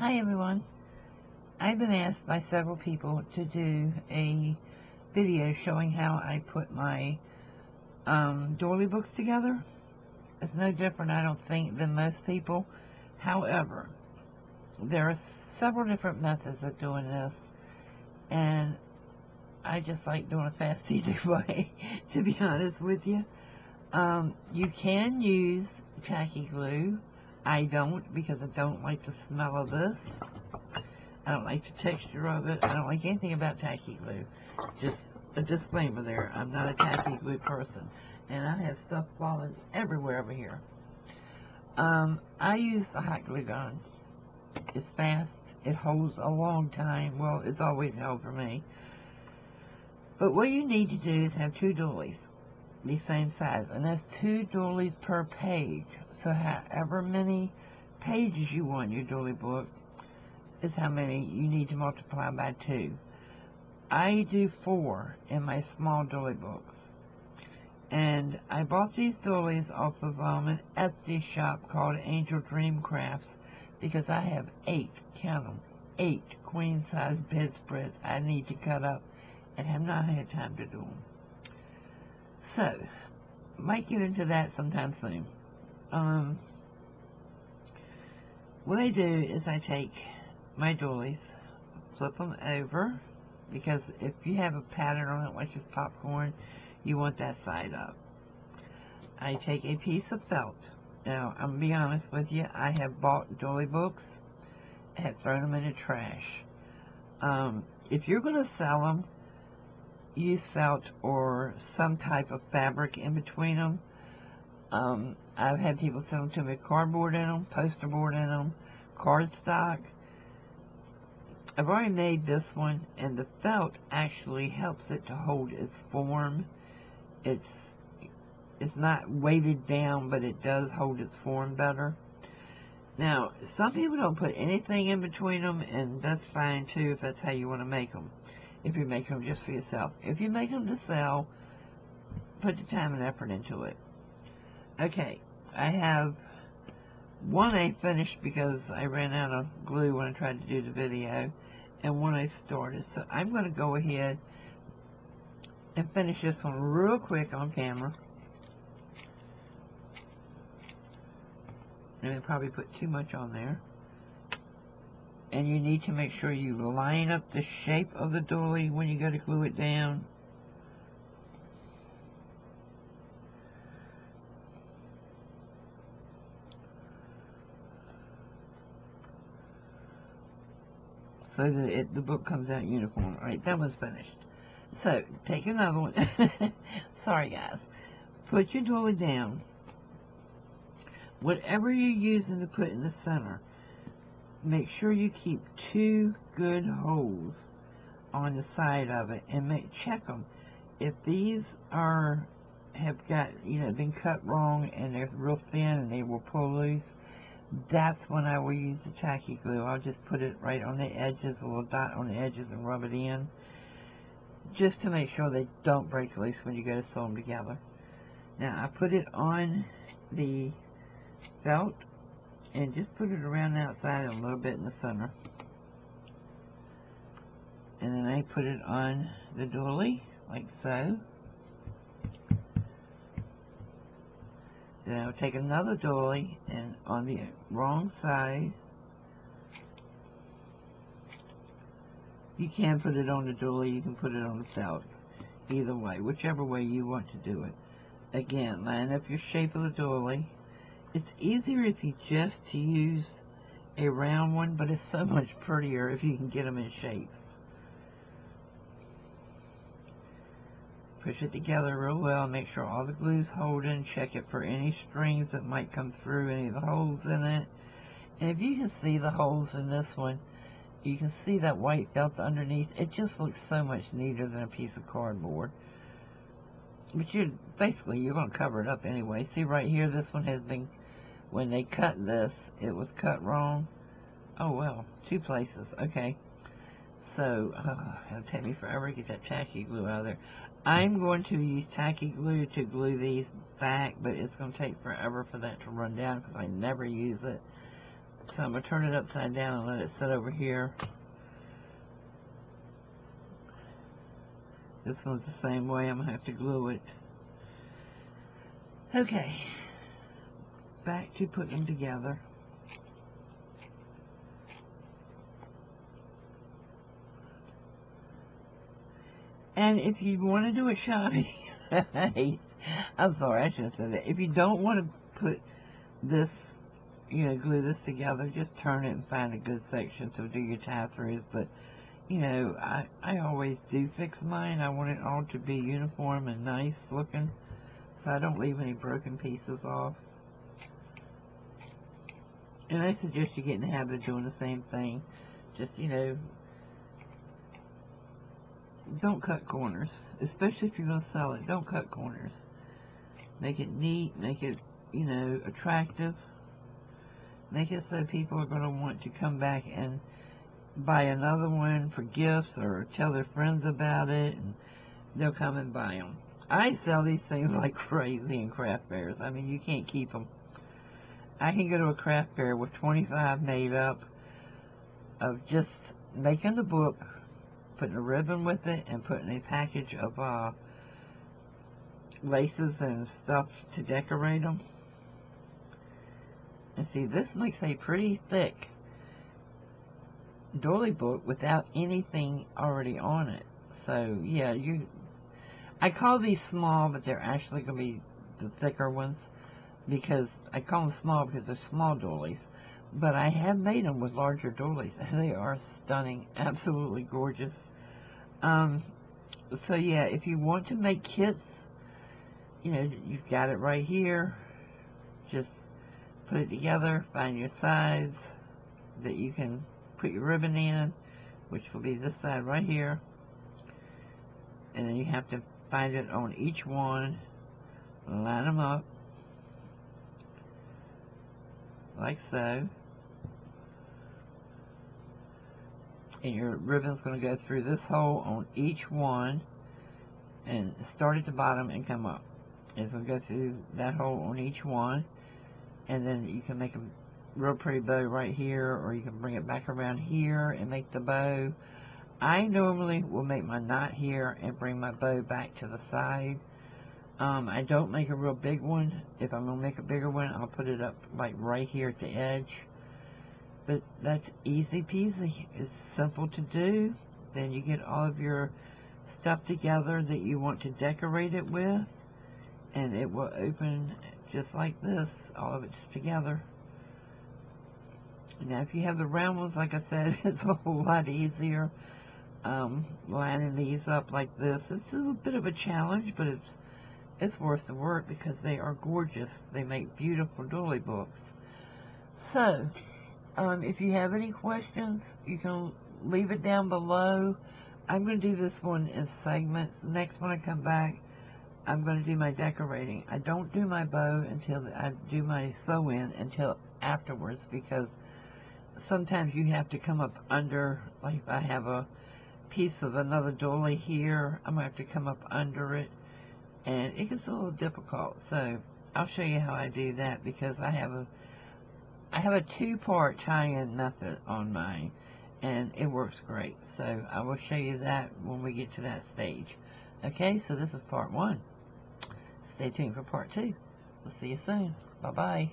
Hi everyone. I've been asked by several people to do a video showing how I put my Doily books together. It's no different, I don't think, than most people. However, there are several different methods of doing this, and I just like doing a fast, easy way, to be honest with you. You can use tacky glue. I don't, because I don't like the smell of this. I don't like the texture of it. I don't like anything about tacky glue. Just a disclaimer there. I'm not a tacky glue person. And I have stuff falling everywhere over here. I use a hot glue gun. It's fast. It holds a long time. Well, it's always held for me. But what you need to do is have two doilies, the same size. And that's two doilies per page. So however many pages you want in your doily book is how many you need to multiply by 2. I do 4 in my small doily books. And I bought these doilies off of an Etsy shop called Angel Dream Crafts because I have 8, count them, 8 queen-size bedspreads I need to cut up and have not had time to do them. So, might get into that sometime soon. What I do is I take my doilies, flip them over, because if you have a pattern on it, like this popcorn, you want that side up. I take a piece of felt. Now, I'm going to be honest with you, I have bought doily books and have thrown them in the trash. If you're going to sell them, use felt or some type of fabric in between them. I've had people send them to me with cardboard in them, poster board in them, cardstock. I've already made this one, and the felt actually helps it to hold its form. It's not weighted down, but it does hold its form better. Now, some people don't put anything in between them, and that's fine too if that's how you want to make them. If you're making them just for yourself. If you make them to sell, put the time and effort into it. Okay, I have one I finished because I ran out of glue when I tried to do the video, and one I started. So I'm going to go ahead and finish this one real quick on camera. And I probably put too much on there. And you need to make sure you line up the shape of the doily when you go to glue it down. So that the book comes out uniform. Alright, that one's finished. So, take another one. Sorry, guys. Put your doily down. Whatever you're using to put in the center, make sure you keep 2 good holes on the side of it, and check them. If these have got, been cut wrong and they're real thin and they will pull loose, that's when I will use the tacky glue. I'll just put it right on the edges, a little dot on the edges, and rub it in, just to make sure they don't break loose when you go to sew them together. Now, I put it on the felt, and just put it around the outside and a little bit in the center. And then I put it on the doily, like so. Then I'll take another doily, and on the wrong side, you can put it on the doily, you can put it on the felt. Either way, whichever way you want to do it. Again, line up your shape of the doily. It's easier if you just use a round one, but it's so much prettier if you can get them in shapes. Push it together real well, make sure all the glue's holding, check it for any strings that might come through any of the holes in it. And if you can see the holes in this one, you can see that white felt underneath. It just looks so much neater than a piece of cardboard. But you're going to cover it up anyway. See right here, this one has been, when they cut this, it was cut wrong. Oh well, 2 places, okay. So, it'll take me forever to get that tacky glue out of there. I'm going to use tacky glue to glue these back, but it's going to take forever for that to run down because I never use it. So I'm going to turn it upside down and let it sit over here. This one's the same way. I'm going to have to glue it. Okay. Back to putting them together. And if you want to do a shoddy, I'm sorry, I should have said that. If you don't want to put this, glue this together, just turn it and find a good section to do your tie-throughs. But, I always do fix mine. I want it all to be uniform and nice looking, so I don't leave any broken pieces off. And I suggest you get in the habit of doing the same thing. Just, don't cut corners, especially if you're going to sell it. Don't cut corners. Make it neat, make it, attractive. Make it so people are going to want to come back and buy another one for gifts or tell their friends about it, and they'll come and buy them. I sell these things like crazy in craft fairs. I mean, you can't keep them. I can go to a craft fair with 25 made up of just making the book, putting a ribbon with it, and putting a package of laces and stuff to decorate them. And see, this makes a pretty thick doily book without anything already on it. So, yeah, I call these small, but they're actually going to be the thicker ones, because I call them small because they're small doilies. But I have made them with larger doilies, and they are stunning, absolutely gorgeous. So yeah, if you want to make kits, you've got it right here. Just put it together, find your size that you can put your ribbon in, which will be this side right here. And then you have to find it on each one, line them up, like so. And your ribbon's going to go through this hole on each one and start at the bottom and come up. It's going to go through that hole on each one, and then you can make a real pretty bow right here, or you can bring it back around here and make the bow. I normally will make my knot here and bring my bow back to the side. I don't make a real big one. If I'm going to make a bigger one, I'll put it up like right here at the edge. But that's easy peasy. It's simple to do. Then you get all of your stuff together that you want to decorate it with, and it will open just like this. All of it's together. Now, if you have the round ones, like I said, it's a whole lot easier. Lining these up like this, it's a bit of a challenge, but it's worth the work because they are gorgeous. They make beautiful doily books. So, if you have any questions, you can leave it down below. I'm going to do this one in segments. Next when I come back, I'm going to do my decorating. I don't do my bow until I do my sew-in until afterwards, because sometimes you have to come up under, like if I have a piece of another doily here, I'm going to have to come up under it, and it gets a little difficult. So I'll show you how I do that, because I have a two-part tie-in method on mine, and it works great. So I will show you that when we get to that stage. Okay, so this is part 1. Stay tuned for part 2. We'll see you soon. Bye-bye.